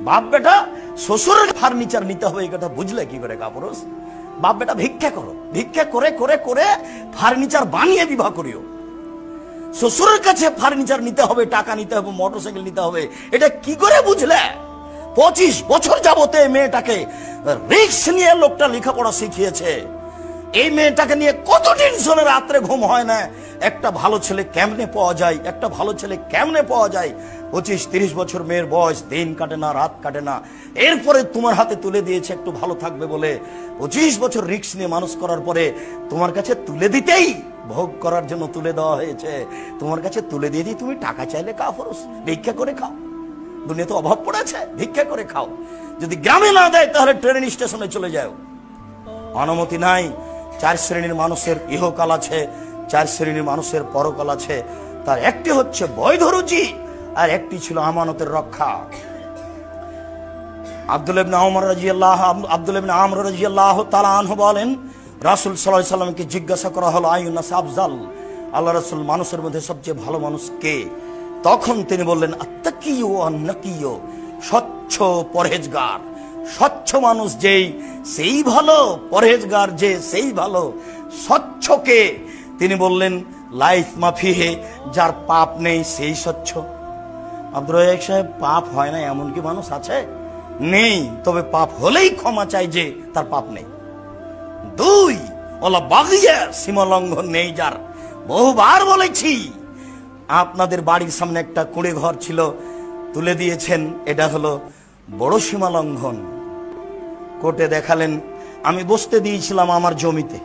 বাপ বেটা শ্বশুরের ফার্নিচার নিতে হবে এই কথা বুঝলে কি করে কাপুরুষ? বাপ বেটা ভিক্ষা করো, ভিক্ষা করে করে করে ফার্নিচার বানিয়ে বিবাহ করিও। শ্বশুরের কাছে ফার্নিচার নিতে হবে, টাকা নিতে হবে, মোটরসাইকেল নিতে হবে, এটা কি করে বুঝলে? 25 বছর যাবতে মেয়েটাকে রিস্ক নিয়ে লোকটা লেখাপড়া শিখিয়েছে। এই মেয়েটাকে নিয়ে কত টেনশনে রাত্রে ঘুম হয় না। একটা ভালো ছেলে কেমনে পাওয়া যায়, একটা ভালো ছেলে কেমনে পাওয়া যায়। 25-30 বছর মেয়ের বয়স, দিন কাটে না, রাত কাটে না। এরপরে তোমার হাতে তুলে দিয়েছে একটু ভালো থাকবে বলে। 25 বছর রিস্ক নিয়ে মানুষ করার পরে তোমার কাছে তুলে দিতেই, ভোগ করার জন্য তুলে দেওয়া হয়েছে, তোমার কাছে তুলে দিয়ে দিই তুমি টাকা চাইলে কাপুরুষ ভিক্ষা করে খাও। দুনিয়া তো অভাব পড়েছে, ভিক্ষা করে খাও। যদি গ্রামে না দেয় তাহলে ট্রেন স্টেশনে চলে যাও। অনুমতি নাই। 4 শ্রেণীর মানুষের ইহকাল আছে, 4 শ্রেণীর মানুষের পরকাল আছে। তার একটি হচ্ছে বৈধ রুজি, আর একটি ছিল আমানতের রক্ষা। আব্দুল্লাহ ইবনে আমর রাদিয়াল্লাহু তাআলা আনহু বলেন, রাসূল সাল্লাল্লাহু আলাইহি সাল্লামকে জিজ্ঞাসা করা হলো, আইয়ুন-নাস আফজাল, আল্লাহ রাসূল মানুষের মধ্যে সবচেয়ে ভালো মানুষ কে? তখন তিনি বললেন, আত্তাকিয়ু ওয়ান-নাকিয়ু, স্বচ্ছ পরহেজগার। স্বচ্ছ মানুষ যেই সেই ভালো, পরহেজগার যে সেই ভালো। স্বচ্ছকে তিনি বললেন লাইফ মাফিহে, যার পাপ নেই সেই স্বচ্ছ। আব্দুর রাজ্জাক সাহেব, পাপ হয় না এমন কি মানুষ আছে? নেই, তবে পাপ হলেই ক্ষমা চাই যে তার পাপ নেই। 2, ওলা বাগিয়া, সীমা লঙ্ঘন নেই যার। বহুবার বলেছি, আপনাদের বাড়ির সামনে একটা কুঁড়ে ঘর ছিল, তুলে দিয়েছেন, এটা হলো বড় সীমা লঙ্ঘন। কোর্টে দেখালেন, আমি বসতে দিয়েছিলাম আমার জমিতে,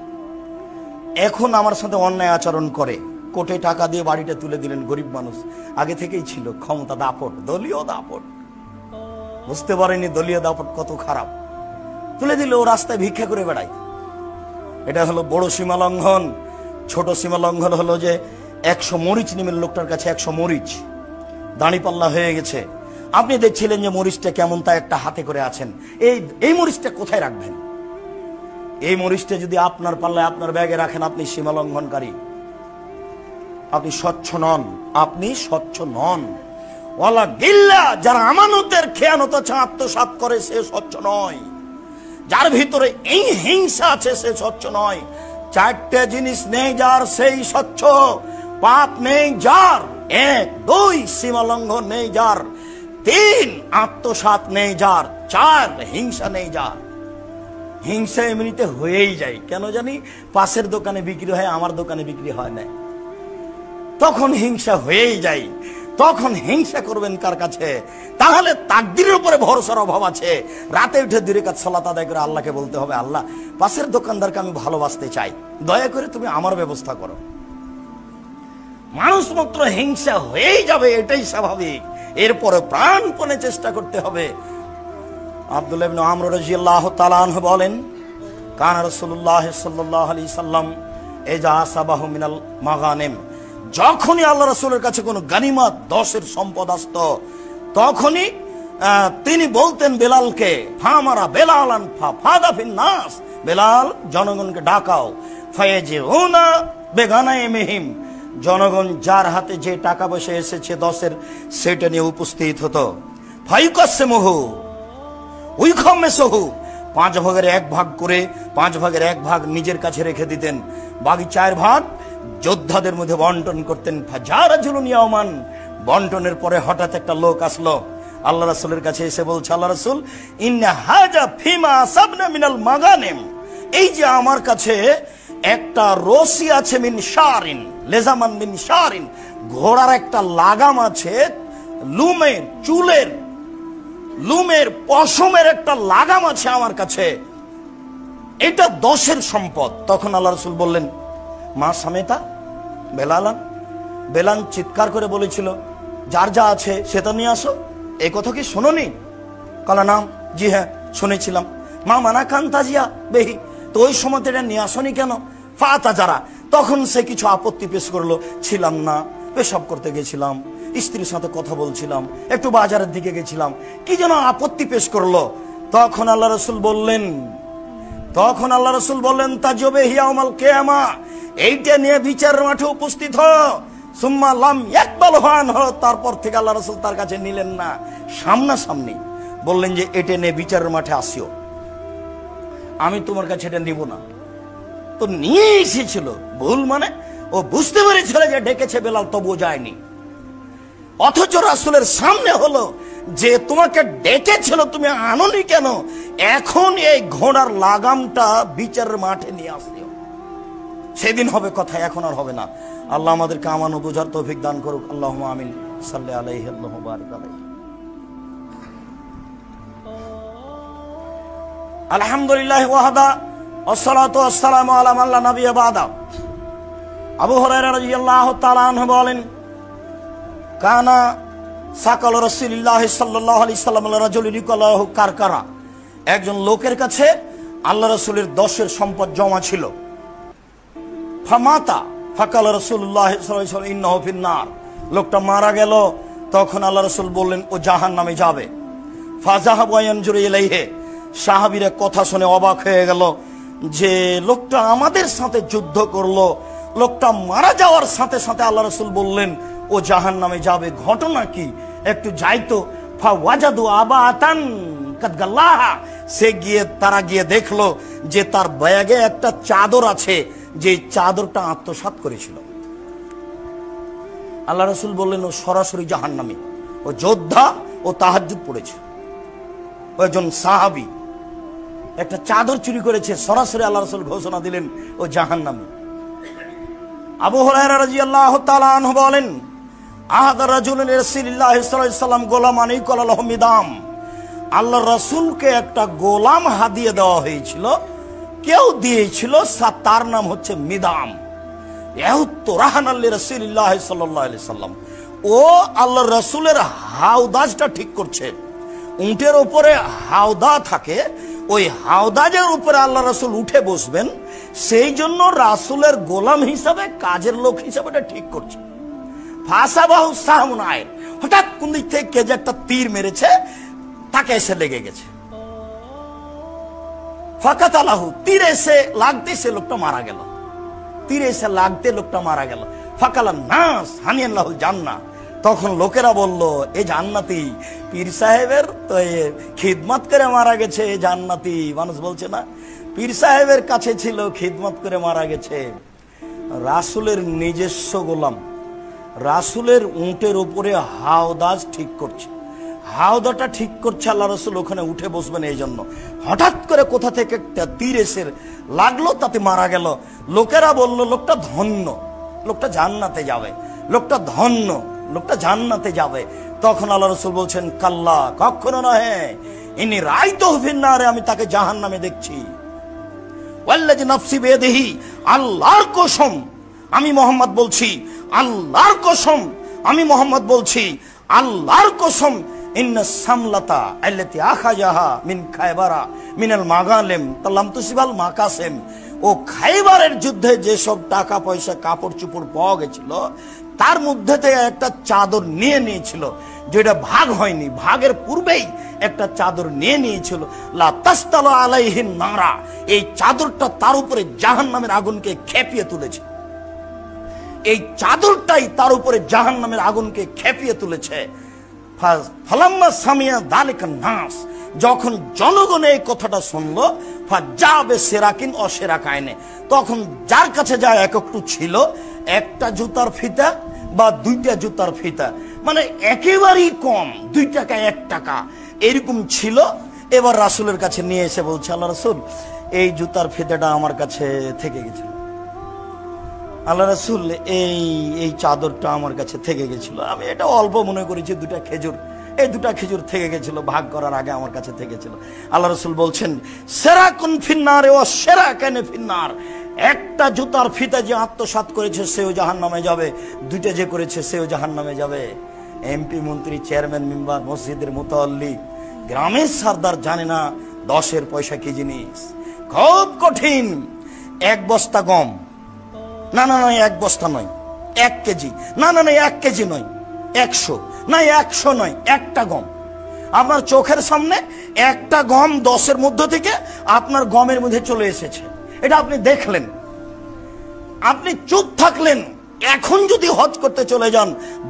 এখন আমার সাথে অন্যায় আচরণ করে, কোর্টে টাকা দিয়ে বাড়িটা তুলে দিলেন। গরিব মানুষ, আগে থেকেই ছিল ক্ষমতা দাপট, দলীয় দাপট, বুঝতে পারেনি দলীয় দাপট কত খারাপ। তুলে দিল, ও রাস্তায় ভিক্ষা করে বেড়ায়। এটা হলো বড় সীমা লঙ্ঘন। ছোট সীমা লঙ্ঘন হলো যে 100 মরিচ নিমের লোকটার কাছে 100 মরিচ, দাঁড়িপাল্লা হয়ে গেছে। আপনি দেখছিলেন যে মরিচটা কেমন, তা একটা হাতে করে আছেন, এই মরিচটা কোথায় রাখবেন? এই মরিচটা যদি আপনার পাল্লায়, আপনার ব্যাগে রাখেন, আপনি সীমা লঙ্ঘনকারী, আপনি স্বচ্ছ নন, আপনি স্বচ্ছ নন। ওয়ালা গিল্লা, যারা আমানতের খেয়ানত আছে, আত্মসাৎ করে, সে স্বচ্ছ নয়। যার ভিতরে এই হিংসা আছে সে স্বচ্ছ নয়। 4টে জিনিস নেই যার, সেই স্বচ্ছ। পাপ নেই যার, 1, 2 সীমা লঙ্ঘন নেই যার, 3 আত্মসাৎ নেই যার, 4 হিংসা নেই যার। হিংসা এমনিতে হয়েই যায়, কেন জানি? পাশের দোকানে বিক্রি হয়, আমার দোকানে বিক্রি হয় না, তখন হিংসা হয়েই যায়। তখন হিংসা করবেন কার কাছে? তাহলে তাকদীরের উপরে ভরসার অভাব আছে। রাতে উঠে 2 রাকাত সালাত আদায় করে আল্লাহকে বলতে হবে, আল্লাহ, পাশের দোকানদারকে আমি ভালোবাসতে চাই, দয়া করে তুমি আমার ব্যবস্থা করো। মানুষ মাত্র হিংসা হয়েই যাবে, এটাই স্বাভাবিক। এরপরে প্রাণপণে চেষ্টা করতে হবে। আব্দুল্লাহ ইবনে আমর রাদিয়াল্লাহু তাআলা আনহু বলেন, কানা রাসূলুল্লাহ সাল্লাল্লাহু আলাইহি সাল্লাম ইজা আসাবাহু মিনাল মাগানিম, যখনই আল্লাহ রাসূলের কাছে কোনো গানিমত, 10-এর সম্পদ আসত, তখনই তিনি বলতেন বেলালকে, ফামারা বেলালান ফাদা ফিন নাস, বেলাল জনগণকে ডাকাও, ফায়াজিউনা বেগানাইমিহিম, জনগণ যার হাতে যে টাকা পয়সা এসেছে 10-এর, সেটা নিয়ে উপস্থিত হতো। ফায়ুকাসসিমুহু উইখামেসহু, 5 ভাগের 1 ভাগ করে 5 ভাগের 1 ভাগ নিজের কাছে রেখে দিতেন, বাকি 4 ভাগ যোদ্ধাদের মধ্যে বন্টন করতেন। ফাজারাজুলুন ইয়াওমান, বন্টনের পরে হঠাৎ একটা লোক আসলো আল্লাহ রাসূলের কাছে, এসে বলছে, আল্লাহ রাসূল, ইন্না হাজা ফিমা সাবনা মিনাল মাগানিম, এই যে আমার কাছে একটা রশি আছে, মিন শারিন, লেজামান মিন শারিন, ঘোড়ার একটা লাগাম আছে, লুমের, চুলের, লুমের, পশমের একটা লাগাম আছে আমার কাছে, এটা 10-এর সম্পদ। তখন আল্লাহ রাসূল বললেন, মা সামেতা বেলালান, বেলাল চিৎকার করে বলেছিল, যার যা আছে সেটা নিয়ে আসো। এই কথা কি শোনোনি? কলা নাম, জি হ্যাঁ শুনেছিলাম। মা মানা কান তাজিয়া বেহি, তো ওই সময় এটা নিয়ে আসনি কেন? ফাতা যারা, তখন সে কিছু আপত্তি পেশ করলো, ছিলাম না, পেশাব করতে গেছিলাম, স্ত্রীর সাথে কথা বলছিলাম, একটু বাজারের দিকে গেছিলাম, কি যেন আপত্তি পেশ করলো। তখন আল্লাহ রাসূল বললেন, তাজবে হিয়াউমাল কিয়ামা, এইটা নিয়ে বিচার মাঠে উপস্থিত হ। সুম্মা লাম ইয়াকবালহু আনহু, তারপর থেকে আল্লাহ রাসূল তার কাছে নিলেন না। সামনাসামনি বললেন যে এটা নে বিচারের মাঠে আসিও, আমি তোমার কাছে এটা নিব না। তো নিয়ে এসেছিল, ভুল মানে ও বুঝতে পেরেছিল যে ডেকেছে বেলাল, তবুও যায়নি। অথচ রাসূলের সামনে হলো যে তোমাকে ডেকেছিল, তুমি আনোনি কেন? এখন এই ঘোড়ার লাগামটা বিচারের মাঠে নিয়ে আসিও, সেদিন হবে কথা, এখন আর হবে না। আল্লাহ আমাদেরকে আমানো বোঝার তৌফিক দান করুক। আল্লাহুম্মা আমিন। সাল্লি আলাইহি আল্লাহু বারিক আলাইহি। আলহামদুলিল্লাহ ওয়াহদা ওয়াসসালাতু ওয়াসসালামু আলা মান লা নাবিয়্যা বাদা। আবু হুরায়রা রাদিয়াল্লাহু তাআলা আনহু বলেন, কানা সাকাল রাসূলুল্লাহ সাল্লাল্লাহু আলাইহি সাল্লাম রাজুলিন ইয়াকুলু কারকারা, একজন লোকের কাছে আল্লাহ রাসূলের 10 সম্পদ জমা ছিল। ফামাতা ফাকাল রাসূলুল্লাহ সাল্লাল্লাহু আলাইহি ওয়াসাল্লাম ইন্নাহু ফিন্নার, লোকটা মারা গেল। তখন আল্লাহ রাসূল বললেন ও জাহান্নামে যাবে। ফাযাহাবু ইয়ানজুরু ইলাইহি, সাহাবীরা কথা শুনে অবাক হয়ে গেল যে লোকটা আমাদের সাথে যুদ্ধ করলো, লোকটা মারা যাওয়ার সাথে সাথে আল্লাহ রাসূল বললেন ও জাহান্নামে যাবে, ঘটনা কি? একটু যাইতো। ফাওয়াজাদু আবাতান কাদ গাল্লাহা, তারা গিয়ে দেখলো যে তার ব্যাগে একটা চাদর আছে, যে চাদরটা আত্মসাৎ করেছিল। আল্লাহ রাসূল বললেন ও সরাসরি জাহান্নামী, ও যোদ্ধা, ও তাহাজ্জুদ পড়েছে। ওইজন সাহাবী একটা চাদর চুরি করেছে, সরাসরি আল্লাহ রাসূল ঘোষণা দিলেন ও জাহান্নামী। আবু হুরায়রা রাদিয়াল্লাহু তাআলা আনহু বলেন, আহাদা রাজুলুন রাসূলুল্লাহ সাল্লাল্লাহু আলাইহি ওয়াসাল্লাম গোলামানি কলালাহু মিদাম, আল্লাহ রাসূলকে একটা গোলাম হাদিয়া দেওয়া হয়েছিল, কেউ দিয়েছিল, তার নাম হচ্ছে মিদাম। ইয়াহুত্তু রাহানাল লিরাসূলিল্লাহ সাল্লাল্লাহু আলাইহি ওয়াসাল্লাম, ও আল্লাহ রাসূলের হাওদাজটা ঠিক করছে। উটের উপরে হাওদা থাকে, ওই হাওদাজের উপরে আল্লাহ রাসূল উঠে বসবেন, সেই জন্য রাসূলের গোলাম হিসাবে, কাজের লোক হিসাবে এটা ঠিক করছে। ফাসাবাহু সাহমুন আইর, হঠাৎ কোন দিক থেকে কে যে একটা তীর মেরেছে, তাকে এসে লেগে গেছে। ফাকাতালাহু, তীর এসে লাগতে সে লোকটা মারা গেল, তীর এসে লাগতে লোকটা মারা গেল। ফাকালান নাস হানিয়াল্লাহুল জান্নাহ, তখন লোকেরা বলল এ জান্নাতি, পীর সাহেবের তো খিদমত করে মারা গেছে, এ জান্নাতি। মানুষ বলছে না, পীর সাহেবের কাছে ছিল, খিদমত করে মারা গেছে। রাসূলের নিজস্ব গোলাম রাসূলের উটের উপরে হাওদাজ ঠিক করছে, হাওদাটা ঠিক করছে, আল্লাহ রাসূল ওখানে উঠে বসবেন এই জন্য। হঠাৎ করে কোথা থেকে একটা তীর এসে লাগলো, তাতে মারা গেল। লোকেরা বলল লোকটা ধন্য, লোকটা জান্নাতে যাবে, লোকটা ধন্য, লোকটা জান্নাতে যাবে। তখন আল্লাহ রাসূল বলছেন কাল্লা, কখনো নহে, ইনি রাইতুহু ফিন্নারে, আমি তাকে জাহান্নামে দেখছি। ওয়াল্লাযী নাফসি বিয়াদিহি, আল্লাহর কসম আমি মুহাম্মদ বলছি, আল্লাহর কসম আমি মুহাম্মদ বলছি, আল্লাহর কসম, ইন্না সামলাতা আল্লাতী আখাযাহা মিন খায়বারা মিনাল মাগালিম তাল্লাম তুসিবাল মাকাসিম, ও খায়বারের যুদ্ধে যে সব টাকা পয়সা কাপড় চোপড় পাওয়া গেছিল, তার মধ্যে থেকে একটা চাদর নিয়ে নিয়েছিল, যেটা ভাগ হয়নি, ভাগের পূর্বেই একটা চাদর নিয়ে নিয়েছিল। লা তাসতালা আলাইহিন নারা, এই চাদরটা তার উপরে জাহান্নামের আগুনকে খেপিয়ে তুলেছে, এই চাদরটাই তার উপরে জাহান্নামের আগুনকে খেপিয়ে তুলেছে। ফালাম্মা সামিয়া যালিকা নাস, যখন জনগণ এই কথাটা শুনলো, ফাজাবে সেরাকিন অসেরাকায়নে, তখন যার কাছে যা একটু ছিল, একটা জুতার ফিতা বা 2টা জুতার ফিতা, মানে একেবারেই কম, 2 টাকা 1 টাকা এরকম ছিল। এবার রাসূলের কাছে নিয়ে এসে বলছে, আল্লাহ রাসূল এই জুতার ফিতাটা আমার কাছে থেকে গেছিল, আল্লাহ রাসূল এই চাদরটা আমার কাছে থেকে গেছিল, আমি এটা অল্প মনে করেছি, 2টা খেজুর, এই 2টা খেজুর থেকে গেছিল, ভাগ করার আগে আমার কাছে থেকেছিল। আল্লাহ রাসূল বলছেন সেরাকুন ফিন্নার ও সেরাকানে ফিন্নার, একটা জুতার ফিতা যে আত্মসাৎ করেছে সেও জাহান্নামে যাবে, 2টা যে করেছে সেও জাহান্নামে যাবে। এমপি, মন্ত্রী, চেয়ারম্যান, মেম্বার, মসজিদের মুতাল্লি, গ্রামের সরদার জানে না 10-এর পয়সা কি জিনিস, খুব কঠিন। 1 বস্তা গম, না না নয়, 1 বস্তা নয়, 1 কেজি, না না নয় 1 কেজি নয়, 100 না, 100 নয়, একটা গম আপনার চোখের সামনে, একটা গম 10-এর মধ্যে থেকে আপনার গমের মধ্যে চলে এসেছে, এটা আপনি দেখলেন, আপনি চুপ থাকলেন। এখন যদি হজ করতে চলে যান,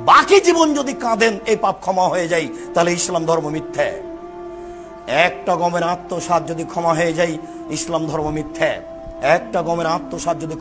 বাকি জীবন যদি কাঁদেন, এই পাপ ক্ষমা হয়ে যায়, তাহলে ইসলাম ধর্ম মিথ্যা। একটা গমের আত্মসাৎ যদি ক্ষমা হয়ে যায়, ইসলাম ধর্ম মিথ্যা। একটা গমের আত্মসাৎ যদি